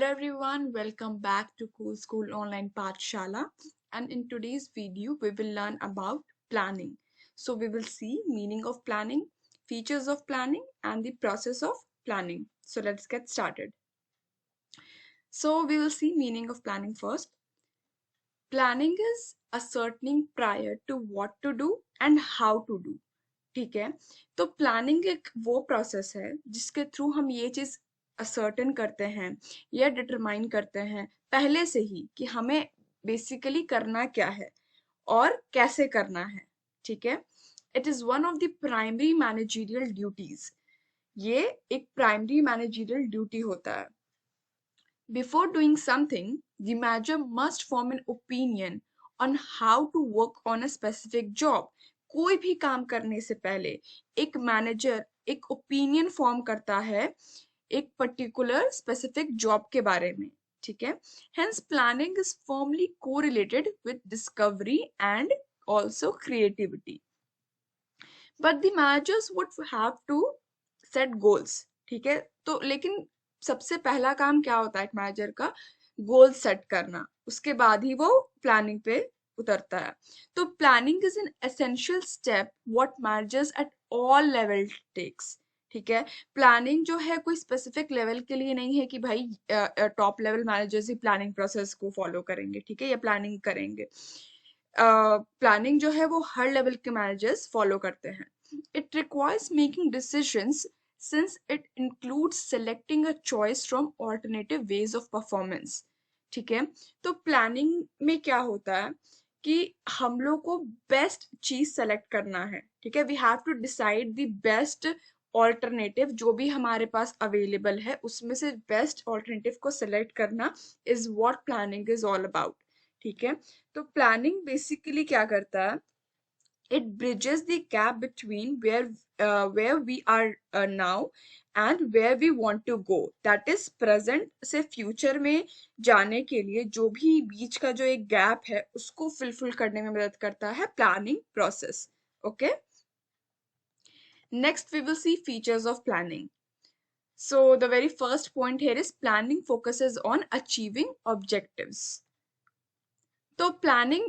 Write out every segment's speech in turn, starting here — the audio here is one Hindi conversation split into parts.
everyone, welcome back to Cool School Online Pathshala. And in today's video, we will learn about planning. So we will see meaning of planning, features of planning, and the process of planning. So let's get started. So we will see meaning of planning first. Planning is ascertaining prior to what to do and how to do. ठीक है, तो प्लानिंग एक वो प्रोसेस है जिसके थ्रू हम ये चीज असर्टेन करते हैं या डिटरमाइन करते हैं पहले से ही कि हमें बेसिकली करना क्या है और कैसे करना है. ठीक है, it is one of the primary managerial duties. ये एक प्राइमरी मैनेजरियल ड्यूटी होता है. Before doing something, the manager must form an opinion on how to work on a specific job. कोई भी काम करने से पहले एक मैनेजर एक ओपिनियन फॉर्म करता है एक पर्टिकुलर स्पेसिफिक जॉब के बारे में. ठीक है, hence planning is firmly correlated with discovery and also creativity. But the managers would have to set goals. ठीक है, तो लेकिन सबसे पहला काम क्या होता है एक मैनेजर का? गोल सेट करना, उसके बाद ही वो प्लानिंग पे उतरता है. तो planning is an essential step what managers at all level takes. ठीक है, प्लानिंग जो है कोई स्पेसिफिक लेवल के लिए नहीं है कि भाई टॉप लेवल मैनेजर्स ही प्लानिंग प्रोसेस को फॉलो करेंगे. ठीक है, या प्लानिंग करेंगे. प्लानिंग जो है वो हर लेवल के मैनेजर्स फॉलो करते हैं. It requires making decisions since it includes selecting a choice from alternative ways of performance. ठीक है, तो प्लानिंग में क्या होता है कि हम लोग को बेस्ट चीज सेलेक्ट करना है. ठीक है, we have to decide the best alternative जो भी हमारे पास अवेलेबल है उसमें से बेस्ट ऑल्टरनेटिव को सेलेक्ट करना is what planning is all about. ठीक है, तो प्लानिंग बेसिकली क्या करता है? It bridges the gap between where we are now and where we want to go. That is present से future में जाने के लिए जो भी बीच का जो एक गैप है उसको fulfill करने में मदद करता है planning process. Okay, next we will see features of planning. So the very first point here is planning focuses on achieving objectives. So planning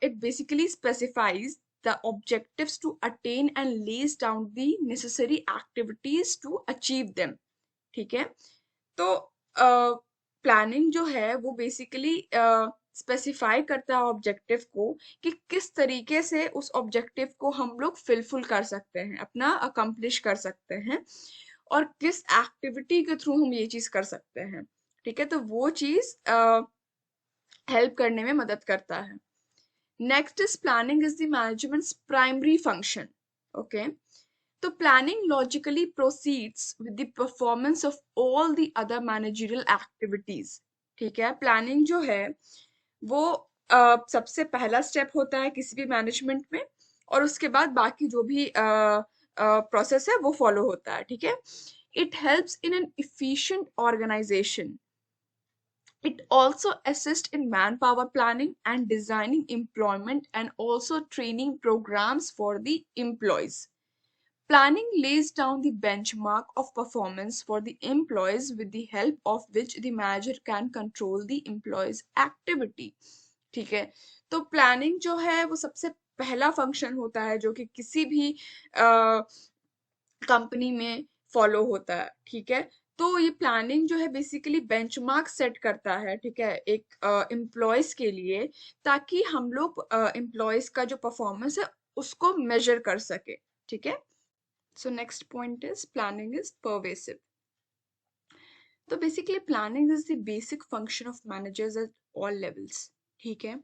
it basically specifies the objectives to attain and lays down the necessary activities to achieve them. ठीक है, तो प्लानिंग जो है वो बेसिकली स्पेसिफाई करता है ऑब्जेक्टिव को कि किस तरीके से उस ऑब्जेक्टिव को हम लोग फिलफुल कर सकते हैं, अपना अकम्प्लिश कर सकते हैं और किस एक्टिविटी के थ्रू हम ये चीज कर सकते हैं. ठीक है, तो वो चीज हेल्प करने में मदद करता है. Next is planning is the management's primary function. Okay, so planning logically proceeds with the performance of all the other managerial activities. ठीक है, प्लानिंग जो है वो सबसे पहला स्टेप होता है किसी भी मैनेजमेंट में और उसके बाद बाकी जो भी प्रोसेस है वो फॉलो होता है. ठीक है, it helps in an efficient organisation. It also assists in manpower planning and designing employment and also training programs for the employees. Planning lays down the benchmark of performance for the employees with the help of which the manager can control the employees' activity. ठीक है, तो प्लानिंग जो है वो सबसे पहला फंक्शन होता है जो कि किसी भी कंपनी में फॉलो होता है. ठीक है, तो ये प्लानिंग जो है बेसिकली बेंचमार्क सेट करता है. ठीक है, एक एम्प्लॉयज के लिए ताकि हम लोग एम्प्लॉयज का जो परफॉर्मेंस है उसको मेजर कर सके. ठीक है, so next point is planning is pervasive. तो basically planning is the basic function of managers at all levels. ठीक है,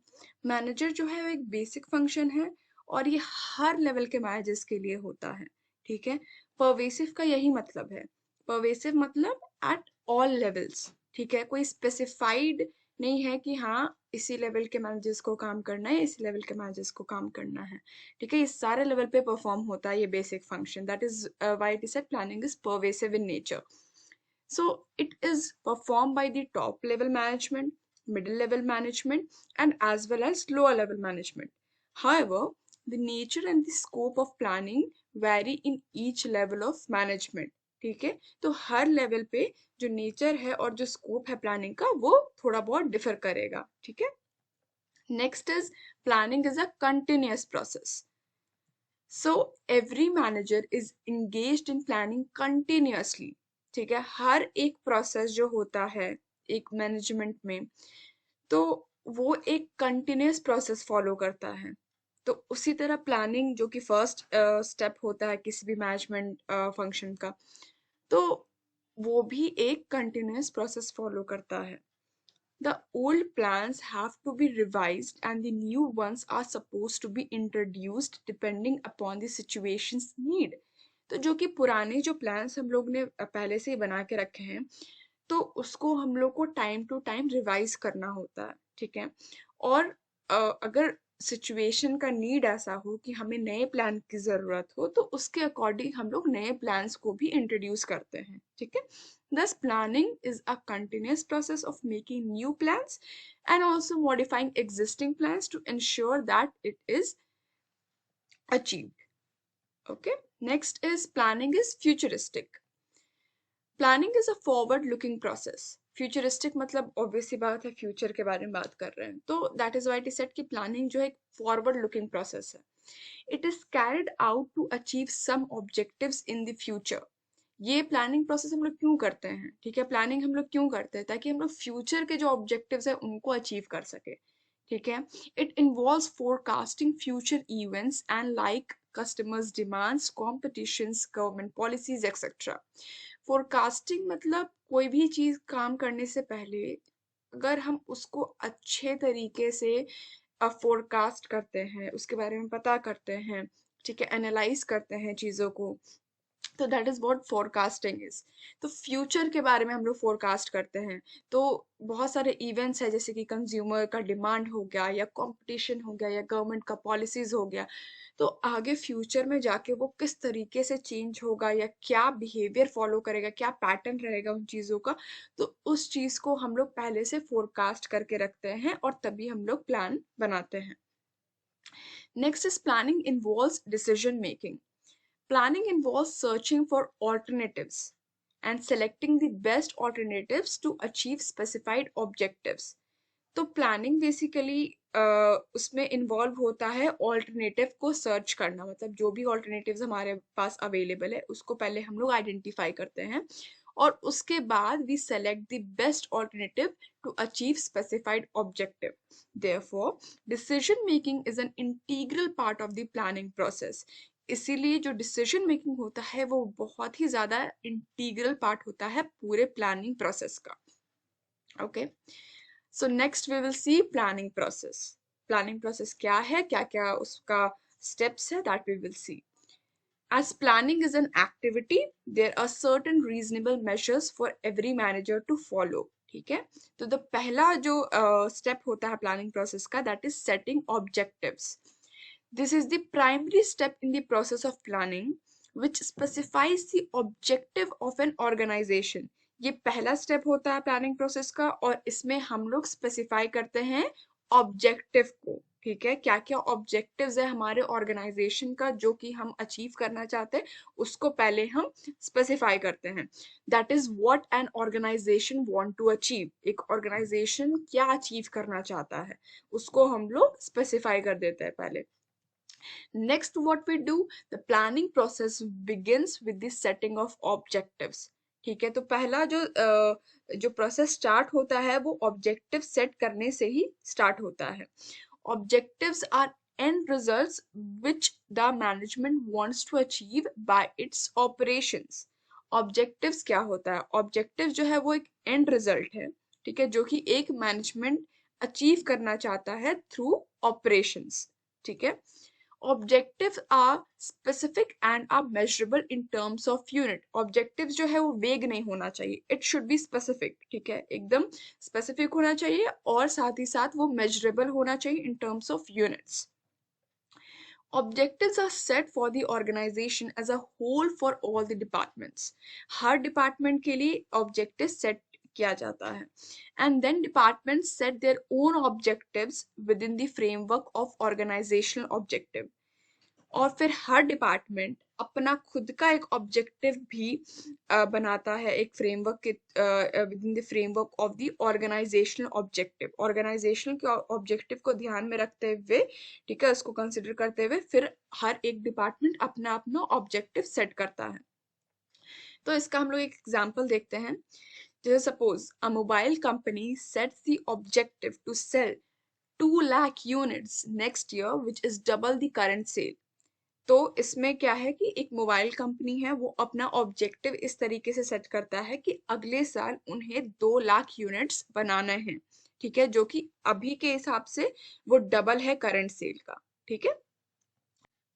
मैनेजर जो है वो एक बेसिक फंक्शन है और ये हर लेवल के मैनेजर्स के लिए होता है. ठीक है, परवेसिव का यही मतलब है. परवेसिव मतलब एट ऑल लेवल्स. ठीक है, कोई स्पेसिफाइड नहीं है कि हाँ इसी लेवल के मैनेजर्स को काम करना है, इसी लेवल के मैनेजर्स को काम करना है. ठीक है, ये सारे लेवल पे परफॉर्म होता है ये basic function. That is why it is said planning is pervasive in nature. So it is performed by the top level management, middle level management, and as well as lower level management. However, the nature and the scope of planning vary in each level of management. ठीक है। तो हर लेवल पे जो नेचर है और जो स्कोप है प्लानिंग का वो थोड़ा बहुत डिफर करेगा, ठीक है। Next is planning is a continuous process. So every manager is engaged in planning continuously, ठीक है। हर एक प्रोसेस जो होता है एक मैनेजमेंट में, तो वो एक कंटिन्यूअस प्रोसेस फॉलो करता है। तो उसी तरह प्लानिंग जो कि फर्स्ट स्टेप होता है किसी भी मैनेजमेंट फंक्शन का, तो वो भी एक कंटिन्यूअस प्रोसेस फॉलो करता है। The old plans have to be revised and the new ones are supposed to be introduced depending upon the situation's need. तो जो कि पुराने जो प्लान्स हम लोग ने पहले से ही बना के रखे हैं, तो उसको हम लोग को टाइम टू टाइम रिवाइज करना होता है, ठीक है। और अगर सिचुएशन का नीड ऐसा हो कि हमें नए प्लान की जरूरत हो, तो उसके अकॉर्डिंग हम लोग नए प्लान्स को भी इंट्रोड्यूस करते हैं, ठीक है। Thus, planning is a continuous process of making new plans and also modifying existing plans to ensure that it is achieved. Okay. Next is planning is futuristic. Planning is a forward looking process. Futuristic मतलब ऑब्वियसली बात है फ्यूचर के बारे में बात कर रहे हैं, तो that is why it is said कि प्लानिंग जो है एक फॉरवर्ड लुकिंग प्रोसेस है। It is carried out to achieve some objectives in the future. ये प्लानिंग प्रोसेस हम लोग क्यों करते हैं, ठीक है। प्लानिंग हम लोग क्यों करते हैं, ताकि हम लोग फ्यूचर के जो ऑब्जेक्टिव्स है उनको अचीव कर सके, ठीक है। It involves forecasting future events and like customers demands competitions government policies etc. Forecasting मतलब कोई भी चीज काम करने से पहले अगर हम उसको अच्छे तरीके से फोरकास्ट करते हैं, उसके बारे में पता करते हैं, ठीक है, एनालाइज करते हैं चीजों को, तो that is what forecasting is. तो फ्यूचर के बारे में हम लोग फोरकास्ट करते हैं। तो बहुत सारे इवेंट्स है जैसे कि कंज्यूमर का डिमांड हो गया या कंपटीशन हो गया या गवर्नमेंट का पॉलिसीज हो गया, तो आगे फ्यूचर में जाके वो किस तरीके से चेंज होगा या क्या बिहेवियर फॉलो करेगा, क्या पैटर्न रहेगा उन चीजों का, तो उस चीज को हम लोग पहले से फोरकास्ट करके रखते हैं और तभी हम लोग प्लान बनाते हैं। Next is planning involves decision making. Planning involves searching for alternatives and selecting the best alternatives to achieve specified objectives. तो प्लानिंग बेसिकली उसमें इन्वॉल्व होता है ऑल्टरनेटिव को सर्च करना, मतलब जो भी ऑल्टरनेटिव्स हमारे पास अवेलेबल है उसको पहले हम लोग आइडेंटिफाई करते हैं और उसके बाद we select the best alternative to achieve specified objective. Therefore decision making is an integral part of the planning process. इसीलिए जो डिसीजन मेकिंग होता है वो बहुत ही ज्यादा इंटीग्रल पार्ट होता है पूरे प्लानिंग प्रोसेस का। Okay, so next we will see planning process. Planning process क्या है, क्या क्या उसका स्टेप्स है, that we will see. As planning is an activity, there are certain reasonable measures for every manager to follow. ठीक है, तो द पहला जो स्टेप होता है प्लानिंग प्रोसेस का, that is setting objectives. This is the primary step in the process of planning, which specifies the objective of an organization. ये पहला स्टेप होता है प्लानिंग प्रोसेस का और इसमें हम लोग स्पेसिफाई करते हैं ऑब्जेक्टिव को, ठीक है। क्या क्या ऑब्जेक्टिव्स है हमारे ऑर्गेनाइजेशन का जो कि हम अचीव करना चाहते हैं, उसको पहले हम स्पेसिफाई करते हैं। That is what an organisation want to achieve. एक ऑर्गेनाइजेशन क्या अचीव करना चाहता है उसको हम लोग स्पेसिफाई कर देते हैं पहले। Next, what we do, the planning process begins with the setting of objectives. ठीक है, तो पहला जो प्रोसेस स्टार्ट होता है वो ऑब्जेक्टिव सेट करने से ही स्टार्ट होता है। Objectives are end results which the management wants to achieve by its operations. Objectives क्या होता है, ऑब्जेक्टिव जो है वो एक end result है, ठीक है, जो कि एक मैनेजमेंट अचीव करना चाहता है थ्रू operations, ठीक है। Objectives are specific and are measurable in terms of unit. Objectives जो है वो वेग नहीं होना चाहिए, it should be specific, ठीक है, एकदम specific होना चाहिए और साथ ही साथ वो measurable होना चाहिए in terms of units. Objectives are set for the organization as a whole for all the departments. Her department के लिए objectives set किया जाता है and then departments set their own objectives within the framework of organizational objective. और फिर हर डिपार्टमेंट अपना खुद का एक ऑब्जेक्टिव भी बनाता है, एक फ्रेमवर्क के within the framework of the organisational objective. Organisational के ऑब्जेक्टिव को ध्यान में रखते हुए, ठीक है, उसको कंसिडर करते हुए फिर हर एक डिपार्टमेंट अपना अपना ऑब्जेक्टिव सेट करता है। तो इसका हम लोग एक एग्जांपल देखते हैं। जैसे suppose a mobile company sets the objective to sell 2 lakh units next year which is double the current sale. तो इसमें क्या है कि एक मोबाइल कंपनी है, वो अपना ऑब्जेक्टिव इस तरीके से सेट करता है कि अगले साल उन्हें 2 लाख यूनिट्स बनाना है, ठीक है, जो कि अभी के हिसाब से वो डबल है करंट सेल का, ठीक है।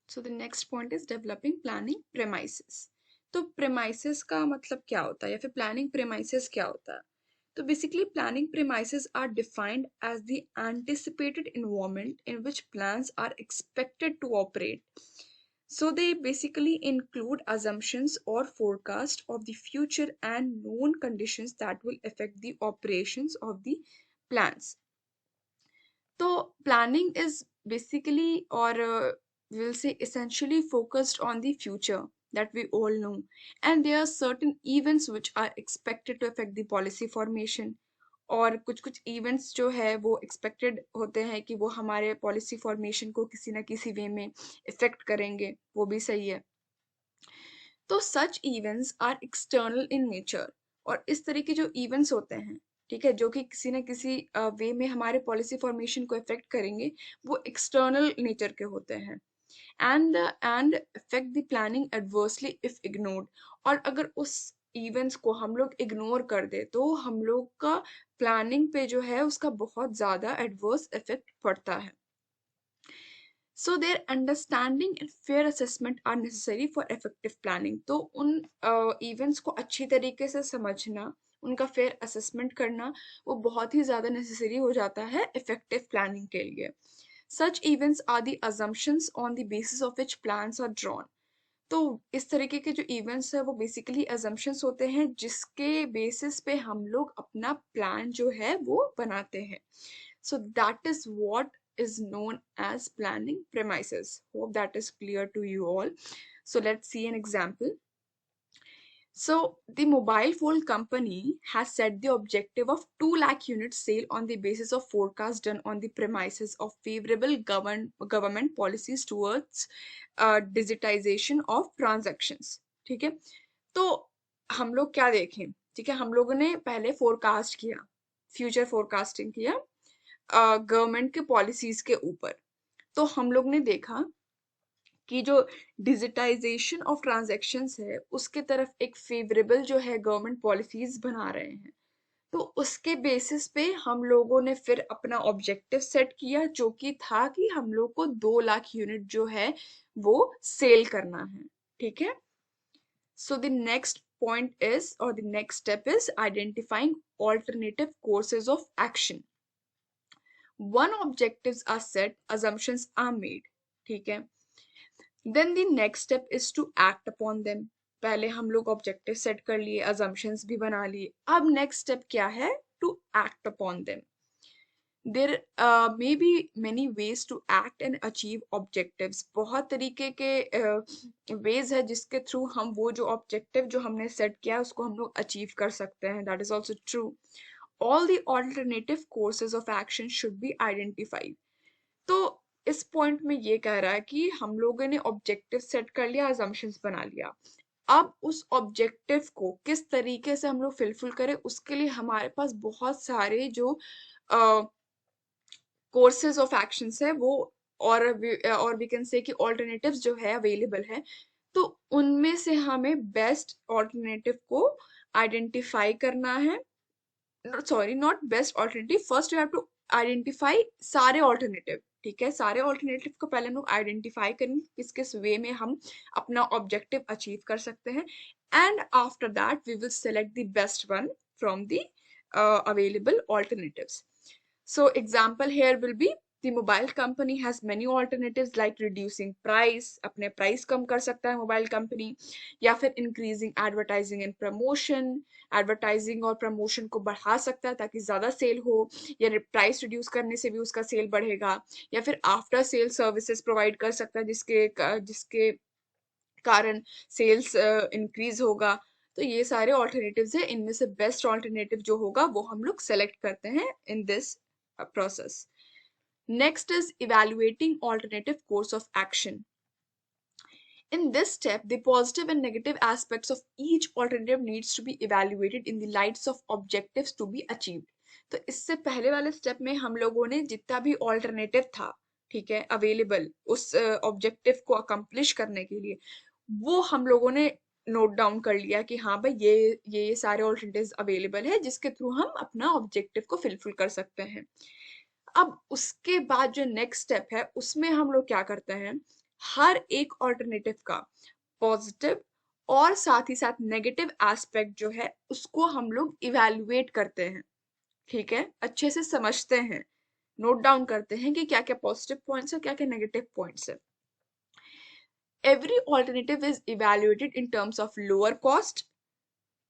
So the next point is developing planning premises. तो प्रेमाइसेस का मतलब क्या होता है, या फिर प्लानिंग प्रेमाइसेस क्या होता है? तो basically planning premises are defined as the anticipated environment in which plans are expected to operate. So they basically include assumptions or forecast of the future and known conditions that will affect the operations of the plans. So planning is basically, or we'll say essentially, focused on the future that we all know, and there are certain events which are expected to affect the policy formation. और कुछ कुछ इवेंट्स जो है वो एक्सपेक्टेड होते हैं कि वो हमारे पॉलिसी फॉर्मेशन को किसी ना किसी वे में इफेक्ट करेंगे, वो भी सही है। तो such events are external in nature, और इस तरह के जो इवेंट्स होते हैं, ठीक है, जो कि किसी ना किसी वे में हमारे पॉलिसी फॉर्मेशन को इफेक्ट करेंगे, वो एक्सटर्नल नेचर के होते हैं। And affect the planning adversely if ignored. और अगर उस इवेंट्स को हम लोग इग्नोर कर दे तो हम लोग का प्लानिंग पे जो है उसका बहुत ज्यादा एडवर्स इफेक्ट पड़ता है। So their understanding and fair assessment are necessary for effective planning. तो उन इवेंट्स को अच्छी तरीके से समझना, उनका फेयर असेसमेंट करना, वो बहुत ही ज़्यादा नेसेसरी हो जाता है इफेक्टिव प्लानिंग के लिए। Such events are the assumptions on the basis of which plans are drawn. तो इस तरीके के जो इवेंट्स है वो बेसिकली assumptions होते हैं जिसके बेसिस पे हम लोग अपना प्लान जो है वो बनाते हैं। So that is what is known as planning premises. Hope that is clear to you all. So let's see an example. So the mobile phone company has set the objective of 2 lakh units sale on the basis of forecast done on the premises of favorable government policies towards digitization of transactions. ठीक है, तो हम लोग क्या देखें, ठीक है, हम लोगों ने पहले फोरकास्ट किया, फ्यूचर फोरकास्टिंग किया गवर्नमेंट के पॉलिसीज के ऊपर। तो हम लोग ने देखा कि जो डिजिटाइजेशन ऑफ ट्रांजैक्शंस है उसके तरफ एक फेवरेबल जो है गवर्नमेंट पॉलिसीज बना रहे हैं। तो उसके बेसिस पे हम लोगों ने फिर अपना ऑब्जेक्टिव सेट किया, जो कि था कि हम लोग को 2 लाख यूनिट जो है वो सेल करना है, ठीक है। So the next point is, और the next step is identifying alternative courses of action. Once objectives are set, assumptions are made, ठीक है। Then the next step is to act upon them. पहले हम लोग ऑब्जेक्टिव सेट कर लिए, assumptions भी बना लिए, अब नेक्स्ट स्टेप क्या है, to act upon them. There may be many ways to act and achieve objectives. बहुत तरीके के वेज है जिसके थ्रू हम वो जो ऑब्जेक्टिव जो हमने सेट किया है उसको हम लोग अचीव कर सकते हैं, that is also true. All the alternative courses of action should be identified. तो इस पॉइंट में ये कह रहा है कि हम लोगों ने ऑब्जेक्टिव सेट कर लिया, assumptions बना लिया, अब उस ऑब्जेक्टिव को किस तरीके से हम लोग फिलफिल करें उसके लिए हमारे पास बहुत सारे जो कोर्सेज ऑफ एक्शंस है वो, और वी कैन से कि ऑल्टरनेटिव्स जो है अवेलेबल है। तो उनमें से हमें बेस्ट ऑल्टरनेटिव को आइडेंटिफाई करना है। Sorry, not best alternative, first you have to identify सारे ऑल्टरनेटिव, ठीक है। सारे ऑल्टरनेटिव को पहले हम लोग आइडेंटिफाई करेंगे किस किस वे में हम अपना ऑब्जेक्टिव अचीव कर सकते हैं, and after that we will select the best one from the available alternatives. So example here will be The mobile company has many alternatives like reducing price, अपने प्राइस कम कर सकता है मोबाइल कंपनी, या फिर increasing advertising and promotion, advertising और प्रमोशन को बढ़ा सकता है ताकि ज्यादा सेल हो, या प्राइस रिड्यूस करने से भी उसका सेल बढ़ेगा, या फिर आफ्टर सेल सर्विसेज प्रोवाइड कर सकता है जिसके कारण सेल्स इंक्रीज होगा। तो ये सारे ऑल्टरनेटिव्स है, इनमें से बेस्ट ऑल्टरनेटिव जो होगा वो हम लोग सेलेक्ट करते हैं in this process. Next is evaluating alternative course of action. In this step, the positive and negative aspects of each alternative needs to be evaluated in the lights of objectives to be achieved. तो इससे पहले वाले स्टेप में हम लोगों ने जितना भी ऑल्टरनेटिव था, ठीक है, अवेलेबल उस ऑब्जेक्टिव को अकम्प्लिश करने के लिए, वो हम लोगों ने नोट डाउन कर लिया कि हाँ भाई ये सारे ऑल्टरनेटिव्स अवेलेबल है जिसके थ्रू हम अपना ऑब्जेक्टिव को फिलफिल कर सकते हैं। अब उसके बाद जो नेक्स्ट स्टेप है उसमें हम लोग क्या करते हैं, हर एक ऑल्टरनेटिव का पॉजिटिव और साथ ही साथ नेगेटिव एस्पेक्ट जो है उसको हम लोग इवैल्यूएट करते हैं, ठीक है, अच्छे से समझते हैं, नोट डाउन करते हैं कि क्या क्या पॉजिटिव पॉइंट्स है, क्या क्या नेगेटिव पॉइंट्स है। Every alternative is evaluated in terms of lower cost,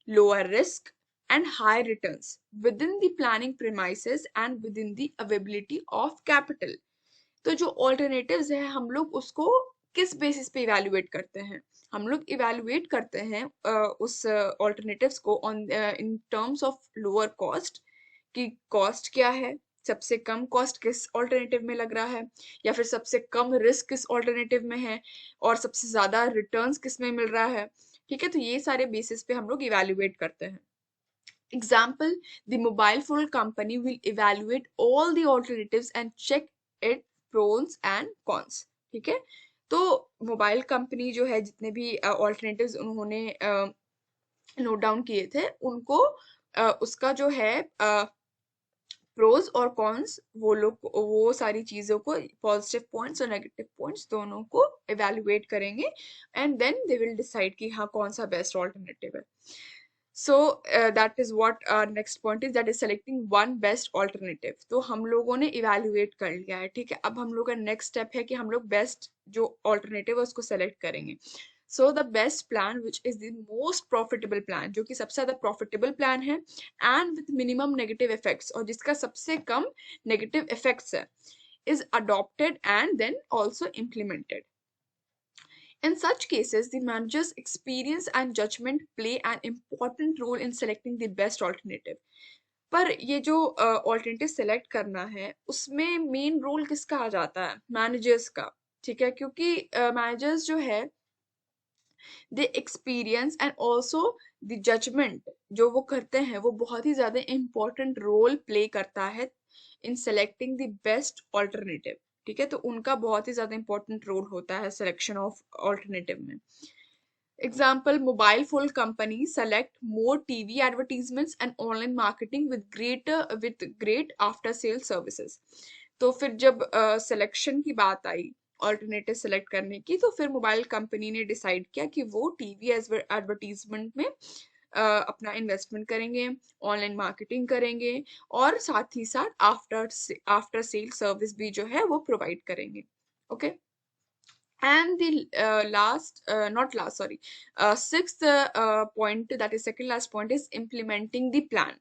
lower risk, and high returns within the planning premises and within the availability of capital. तो जो alternatives है हम लोग उसको किस बेसिस पे इवेल्युएट करते हैं, हम लोग इवेल्युएट करते हैं उस alternatives को on in terms of lower cost, कि कॉस्ट क्या है, सबसे कम कॉस्ट किस ऑल्टरनेटिव में लग रहा है, या फिर सबसे कम रिस्क किस ऑल्टरनेटिव में है, और सबसे ज्यादा रिटर्न्स किस में मिल रहा है, ठीक है। तो ये सारे बेसिस पे हम लोग इवेल्युएट करते हैं। Example, the mobile phone company will evaluate all the alternatives and check it pros and cons, ठीक है। तो मोबाइल कंपनी जो है जितने भी ऑल्टरनेटिव्स उन्होंने नोट डाउन किए थे उनको उसका जो है प्रोज और कॉन्स वो लोग वो सारी चीजों को, पॉजिटिव पॉइंट्स और नेगेटिव पॉइंट्स दोनों को इवेल्युएट करेंगे and then they will decide कि हाँ कौन सा बेस्ट ऑल्टरनेटिव है। So that is what our next point is, that is selecting one best alternative. तो हम लोगों ने इवेल्युएट कर लिया है, ठीक है। अब हम लोग का नेक्स्ट स्टेप है कि हम लोग बेस्ट जो ऑल्टरनेटिव है उसको सेलेक्ट करेंगे। So the best plan which is the most profitable plan, जो कि सबसे ज्यादा प्रॉफिटेबल प्लान है and with minimum negative effects, और जिसका सबसे कम नेगेटिव इफेक्ट्स है, is adopted and then also implemented. In such cases, the manager's experience and judgment play an important role in selecting the best alternative. पर ये जो ऑल्टरनेटिव सेलेक्ट करना है उसमें मेन रोल किसका आ जाता है, मैनेजर्स का, ठीक है, क्योंकि मैनेजर्स जो है they experience and also the judgement जो वो करते हैं वो बहुत ही ज्यादा इंपॉर्टेंट रोल प्ले करता है इन सेलेक्टिंग द बेस्ट ऑल्टरनेटिव, ठीक है। तो उनका बहुत ही ज्यादा इंपॉर्टेंट रोल होता है सिलेक्शन ऑफ ऑल्टरनेटिव में। Example, mobile phone company select more TV advertisements and online marketing with great after sale services. तो फिर जब सिलेक्शन की बात आई ऑल्टरनेटिव सेलेक्ट करने की, तो फिर मोबाइल कंपनी ने डिसाइड किया कि वो टीवी एडवर्टीजमेंट में अपना इन्वेस्टमेंट करेंगे, ऑनलाइन मार्केटिंग करेंगे, और साथ ही साथ आफ्टर सेल सर्विस भी जो है वो प्रोवाइड करेंगे, okay. And the not last, sorry, sixth point, that is second last point, is implementing the plan.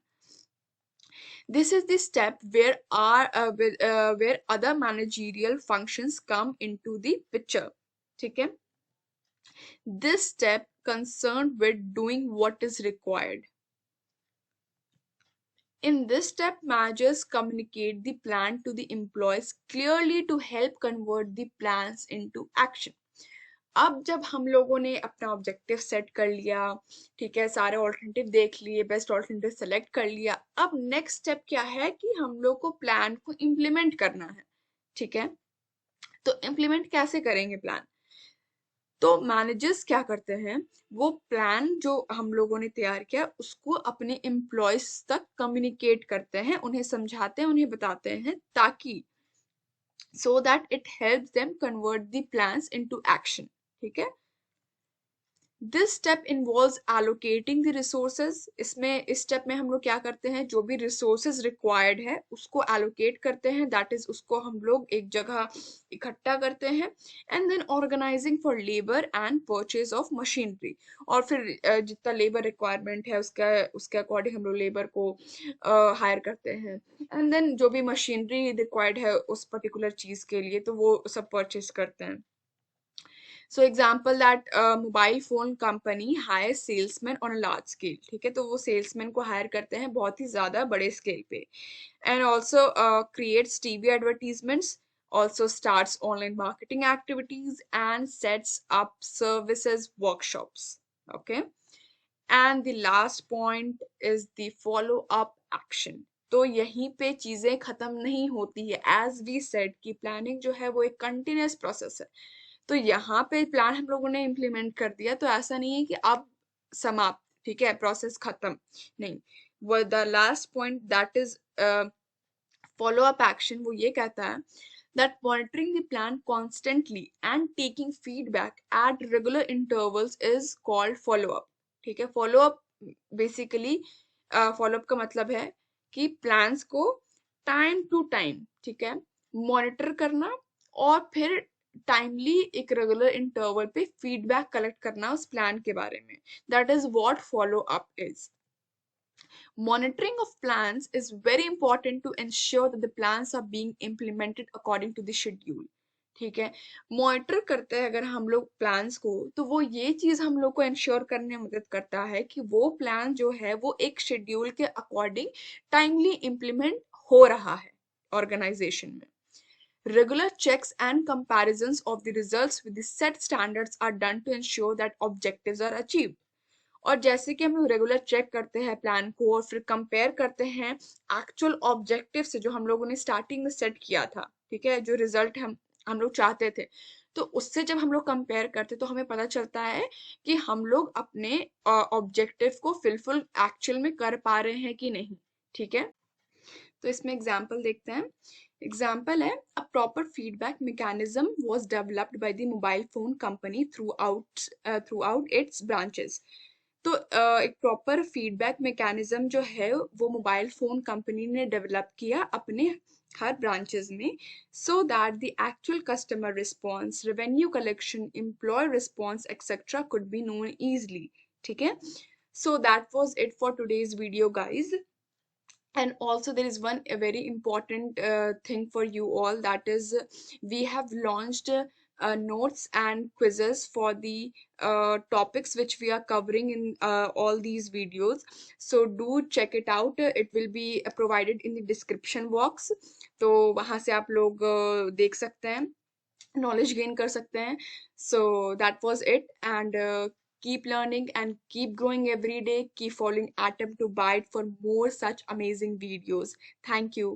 This is the step where where other managerial functions come into the picture. Okay. This step concerned with doing what is required. In this step, managers communicate the plan to the employees clearly to help convert the plans into action. अब जब हम लोगों ने अपना ऑब्जेक्टिव सेट कर लिया, ठीक है, सारे ऑल्टरनेटिव देख लिए, बेस्ट ऑल्टरनेटिव सेलेक्ट कर लिया, अब नेक्स्ट स्टेप क्या है कि हम लोग को प्लान को इम्प्लीमेंट करना है, ठीक है। तो इम्प्लीमेंट कैसे करेंगे प्लान, तो मैनेजर्स क्या करते हैं, वो प्लान जो हम लोगों ने तैयार किया उसको अपने एम्प्लॉयज तक कम्युनिकेट करते हैं, उन्हें समझाते हैं, उन्हें बताते हैं, ताकि so that it helps them convert the plans into action, ठीक है। This step involves allocating the resources. इसमें इस स्टेप में हम लोग क्या करते हैं, जो भी रिसोर्सेज रिक्वायर्ड है उसको एलोकेट करते हैं, दैट इज उसको हम लोग एक जगह इकट्ठा करते हैं। And then organising for labour and purchase of machinery. और फिर जितना लेबर रिक्वायरमेंट है उसका उसके अकॉर्डिंग हम लोग लेबर को हायर करते हैं। एंड देन जो भी मशीनरी रिक्वायर्ड है उस पर्टिकुलर चीज के लिए तो वो सब परचेज करते हैं। So example that mobile phone company hire salesman on a large scale, ठीक है, तो वो सेल्समैन को हायर करते हैं बहुत ही ज्यादा बड़े स्केल पे। And also creates TV advertisements, also starts online marketing activities and sets up services workshops. Okay, and the last point is the follow up action. तो यहीं पे चीजें खत्म नहीं होती है, एज वी सेड कि प्लानिंग जो है वो एक कंटिन्यूअस प्रोसेस है। तो यहाँ पे प्लान हम लोगों ने इम्प्लीमेंट कर दिया तो ऐसा नहीं है कि अब समाप्त, ठीक है, प्रोसेस खत्म, नहीं। वो the last point that is follow up action, वो ये कहता है that monitoring the plan constantly and taking feedback at regular intervals is called follow up। ठीक है, follow up basically, follow up का मतलब है कि प्लान्स को टाइम टू टाइम, ठीक है, मॉनिटर करना और फिर टाइमली एक रेगुलर इंटरवल पे फीडबैक कलेक्ट करना उस प्लान के बारे में, that is what follow up is. Monitoring of plans is very important to ensure that the plans are being implemented according to the schedule। ठीक है, मॉनिटर करते हैं अगर हम लोग प्लान्स को तो वो ये चीज हम लोग को इंश्योर करने में मदद करता है कि वो प्लान जो है वो एक शेड्यूल के अकॉर्डिंग टाइमली इम्प्लीमेंट हो रहा है ऑर्गेनाइजेशन में। Regular checks and comparisons of the results with the set standards are done to ensure that objectives are achieved। और जैसे कि हम लोग रेगुलर चेक करते हैं प्लान को और फिर कंपेयर करते हैं एक्चुअल ऑब्जेक्टिव से जो हम लोगों ने स्टार्टिंग में सेट किया था, ठीक है, जो रिजल्ट हम लोग चाहते थे, तो उससे जब हम लोग कंपेयर करते तो हमें पता चलता है कि हम लोग अपने ऑब्जेक्टिव को फिलफिल एक्चुअल में कर पा रहे हैं कि नहीं। ठीक है, तो इसमें एग्जाम्पल देखते हैं। एग्जाम्पल है, a proper feedback mechanism was developed by the mobile phone company throughout its branches. तो एक प्रॉपर फीडबैक मैकेनिज्म जो है वो मोबाइल फोन कंपनी ने डेवलप किया अपने हर ब्रांचेस में, so that the actual customer response, revenue collection, employ response etcetera could be known easily। ठीक है, so that was it for today's video guys। And also there is one a very important thing for you all, that is we have launched notes and quizzes for the topics which we are covering in all these videos, so do check it out, it will be provided in the description box। तो वहां से आप लोग देख सकते हैं, knowledge gain कर सकते हैं। So that was it, and keep learning and keep growing every day, keep following Atom to Byte for more such amazing videos। Thank you।